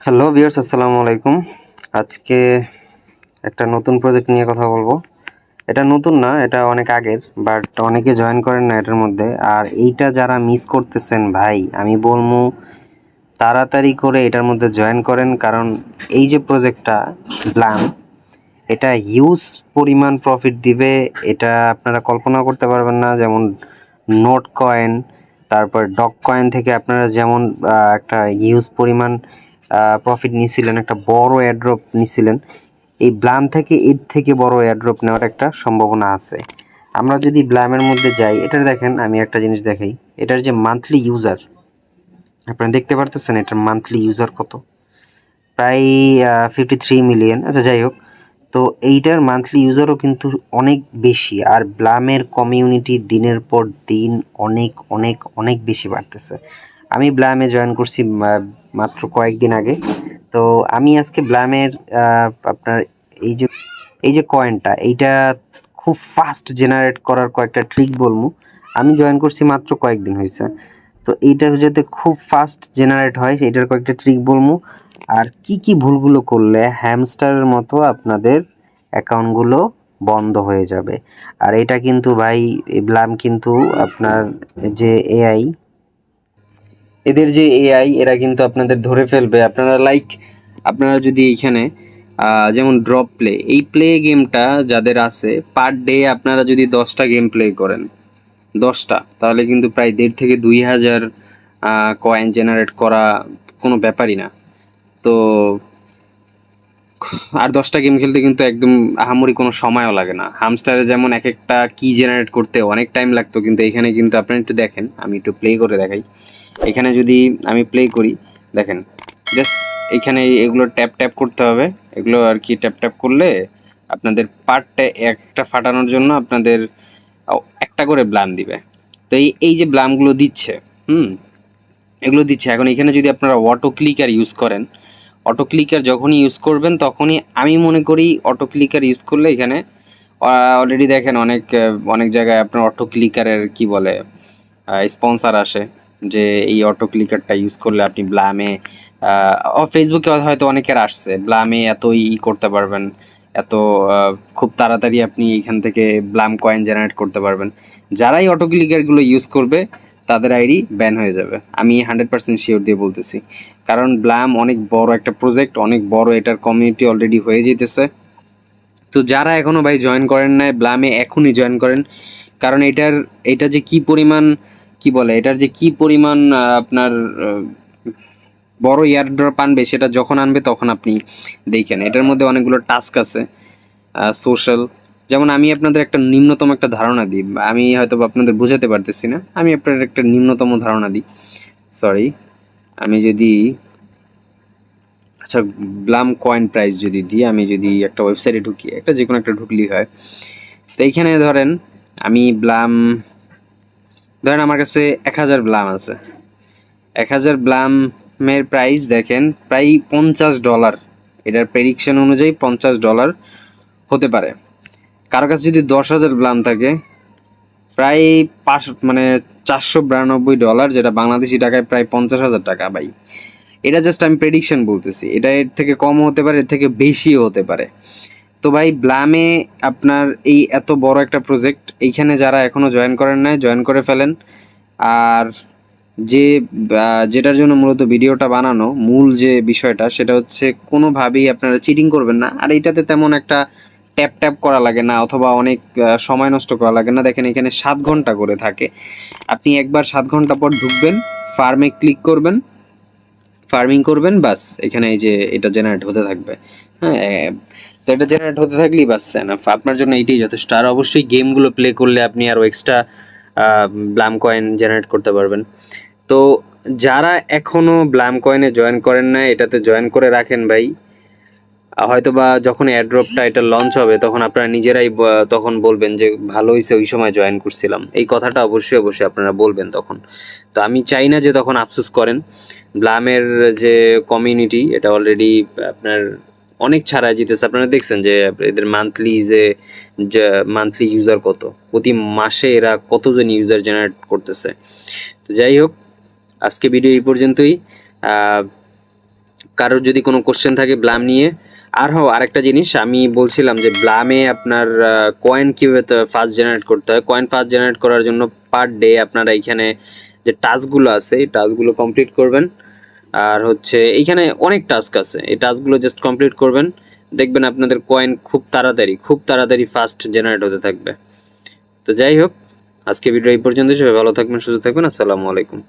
Hello viewers, আসসালামু আলাইকুম। আজকে একটা নতুন প্রজেক্ট নিয়ে কথা বলবো। এটা নতুন না, এটা অনেক আগের, বাট অনেকে জয়েন করেন না এটার মধ্যে। আর এইটা যারা মিস করতেছেন ভাই, আমি বলবো তাড়াতাড়ি করে এটার মধ্যে জয়েন করেন, কারণ এই যে প্রজেক্টটা ব্লাম, এটা হিউজ পরিমাণ প্রফিট দিবে। এটা আপনারা কল্পনা করতে পারবেন না। যেমন নোট কয়েন, তারপর ডগ কয়েন থেকে আপনারা যেমন একটা হিউজ পরিমাণ প্রফিট নিয়েছিলেন, একটা বড় এয়ারড্রপ নিয়েছিলেন, এই ব্লাম থেকে এর থেকে বড় এয়ারড্রপ নেওয়ার একটা সম্ভাবনা আছে। আমরা যদি ব্লামের মধ্যে যাই, এটা দেখেন, আমি একটা জিনিস দেখাই। এটার যে মান্থলি ইউজার, আপনারা দেখতে পারতেছেন এটার মান্থলি ইউজার কত, প্রায় 53 মিলিয়ন। আচ্ছা, যাই হোক, তো এইটার মান্থলি ইউজারও কিন্তু অনেক বেশি। আর ব্লামের কমিউনিটি দিনের পর দিন অনেক অনেক অনেক বেশি বাড়তেছে। আমি ব্লামে জয়েন করছি মাত্র কয়েকদিন আগে। তো আমি আজকে ব্লামের আপনার এই যে কয়েনটা, এইটা খুব ফাস্ট জেনারেট করার কয়েকটা ট্রিক বলবো। আমি জয়েন করছি মাত্র কয়েকদিন হয়েছে, তো এইটা যাতে খুব ফাস্ট জেনারেট হয় সেইটার কয়েকটা ট্রিক বলবো। আর কি কি ভুলগুলো করলে হ্যামস্টারের মতো আপনাদের অ্যাকাউন্টগুলো বন্ধ হয়ে যাবে। আর এটা কিন্তু ভাই, ব্লাম কিন্তু আপনার যে এআই, এদের যে এআই, এরা কিন্তু আপনাদের ধরে ফেলবে। আপনারা যদি এইখানে যেমন ড্রপ প্লে, এই প্লে গেমটা যাদের আছে, পার ডে আপনারা যদি 10টা গেম প্লে করেন, 10টা, তাহলে কিন্তু প্রায় 1.5 থেকে 2,000 কয়েন জেনারেট করা কোনো ব্যাপারই না। তো আর 10টা গেম খেলতে কিন্তু একদম আহামরি কোনো সময়ও লাগে না। হামস্টারে যেমন এক একটা কি জেনারেট করতে অনেক টাইম লাগতো, কিন্তু এখানে কিন্তু আপনারা একটু দেখেন, আমি একটু প্লে করে দেখাই। এখানে যদি আমি প্লে করি, দেখেন, জাস্ট এখানে এগুলো ট্যাপ ট্যাপ করতে হবে। এগুলো আর কি ট্যাপ ট্যাপ করলে আপনাদের পার্টটা একটা ফাটানোর জন্য আপনাদের একটা করে ব্লাম দিবে। তো এই যে ব্লামগুলো দিচ্ছে, এগুলো দিচ্ছে। এখন এখানে যদি আপনারা অটো ক্লিকার ইউজ করেন, অটো ক্লিকার যখনই ইউজ করবেন তখনই আমি মনে করি অটো ক্লিকার ইউজ করলে এখানে অলরেডি দেখেন অনেক অনেক জায়গায় আপনার অটো ক্লিকারের কি বলে স্পন্সার আসে, যে এই অটো ক্লিকারটা ইউজ করলে আপনি ব্লামে ফেসবুকে হয়তো অনেকের আসছে, ব্লামে এতই করতে পারবেন, এত খুব তাড়াতাড়ি আপনি এখান থেকে ব্লাম কয়েন জেনারেট করতে পারবেন। যারাই অটো ক্লিকারগুলো ইউজ করবে তাদের আইডি ব্যান হয়ে যাবে, আমি 100% শিওর দিয়ে বলতেছি। কারণ ব্লাম অনেক বড় একটা প্রজেক্ট, অনেক বড়, এটার কমিউনিটি অলরেডি হয়ে যেতেছে। তো যারা এখনও ভাই জয়েন করেন নাই ব্লামে, এখনই জয়েন করেন। কারণ এটা যে কি পরিমাণ কি বলে, এটার যে কি পরিমাণ আপনার বড় এয়ারড্রপ আনবে, সেটা যখন আনবে তখন আপনি দেখেন। এটার মধ্যে অনেকগুলো টাস্ক আছে, সোশ্যাল। যেমন আমি আপনাদের একটা নিম্নতম একটা ধারণা দিই, আমি হয়তো আপনাদের বোঝাতে পারতেছি না, আমি আপনাদের একটা নিম্নতম ধারণা দিই। সরি, আমি যদি আচ্ছা ব্লাম কয়েন প্রাইস যদি দিই, আমি যদি একটা ওয়েবসাইটে ঢুকি, একটা যে কোনো একটা ঢুকলেই হয়। তো এইখানে ধরেন আমি ধরেন আমার কাছে 1,000 ব্লাম আছে। 1,000 ব্লামের প্রাইস দেখেন প্রায় $50। এটার প্রেডিকশন অনুযায়ী $50 হতে পারে। কারো কাছে যদি 10,000 ব্লাম থাকে, প্রায় $492, যেটা বাংলাদেশি টাকায় প্রায় 50,000 টাকা ভাই। এটা জাস্ট আমি প্রেডিকশন বলতেছি, এটা এর থেকে কমও হতে পারে, এর থেকে বেশিও হতে পারে। তো ভাই ব্লামে আপনার এই এত বড় একটা প্রজেক্ট, এইখানে যারা এখনও জয়েন করেন নাই জয়েন করে ফেলেন। আর যেটার জন্য মূলত ভিডিওটা বানানো, মূল যে বিষয়টা, সেটা হচ্ছে কোনোভাবেই আপনারা চিটিং করবেন না। আর এইটাতে তেমন একটা ট্যাপ ট্যাপ করা লাগে না, অথবা অনেক সময় নষ্ট করা লাগে না। দেখেন এখানে 7 ঘন্টা করে থাকে। আপনি একবার 7 ঘন্টা পর ঢুকবেন, ফার্মে ক্লিক করবেন, ফার্মিং করবেন, বাস এখানে এই যে এটা জেনারেট হতে থাকবে। হ্যাঁ, তো এটা জেনারেট হতে থাকলেই বাস এনাফ, আপনার জন্য এইটাই যথেষ্ট। আর অবশ্যই গেমগুলো প্লে করলে আপনি আরও এক্সট্রা ব্লাম কয়েন জেনারেট করতে পারবেন। তো যারা এখনও ব্লাম কয়েনে জয়েন করেন না, এটাতে জয়েন করে রাখেন ভাই। হয়তো বা যখন এয়ারড্রপটা এটা লঞ্চ হবে, তখন আপনারা নিজেরাই তখন বলবেন যে ভালো হয়েছে ওই সময় জয়েন করছিলাম, এই কথাটা অবশ্যই অবশ্যই আপনারা বলবেন তখন। তো আমি চাই না যে তখন আফসোস করেন। ব্লামের যে কমিউনিটি, এটা অলরেডি আপনার অনেক ছাড়াই জিতেছে। আপনারা দেখছেন যে এদের মান্থলি ইউজার কত, প্রতি মাসে এরা কতজন ইউজার জেনারেট করতেছে। তো যাই হোক, আজকে ভিডিও এই পর্যন্তই। কারোর যদি কোনো কোশ্চেন থাকে ব্লাম নিয়ে। আর আরেকটা জিনিস আমি বলছিলাম যে ব্লামে আপনার কয়েন কীভাবে ফার্স্ট জেনারেট করতে হয়। কয়েন ফার্স্ট জেনারেট করার জন্য পার ডে আপনারা এইখানে যে টাস্কগুলো আছে এই টাস্কগুলো কমপ্লিট করবেন। আর এইখানে অনেক টাস্ক আছে, এই টাস্কগুলো জাস্ট কমপ্লিট করবেন, দেখবেন আপনাদের কয়েন খুব তাড়াতাড়ি ফাস্ট জেনারেট হতে থাকবে। তো যাই হোক, আজকে ভিডিও এই পর্যন্ত। সবাই ভালো থাকবেন, সুস্থ থাকবেন। আসসালামু আলাইকুম।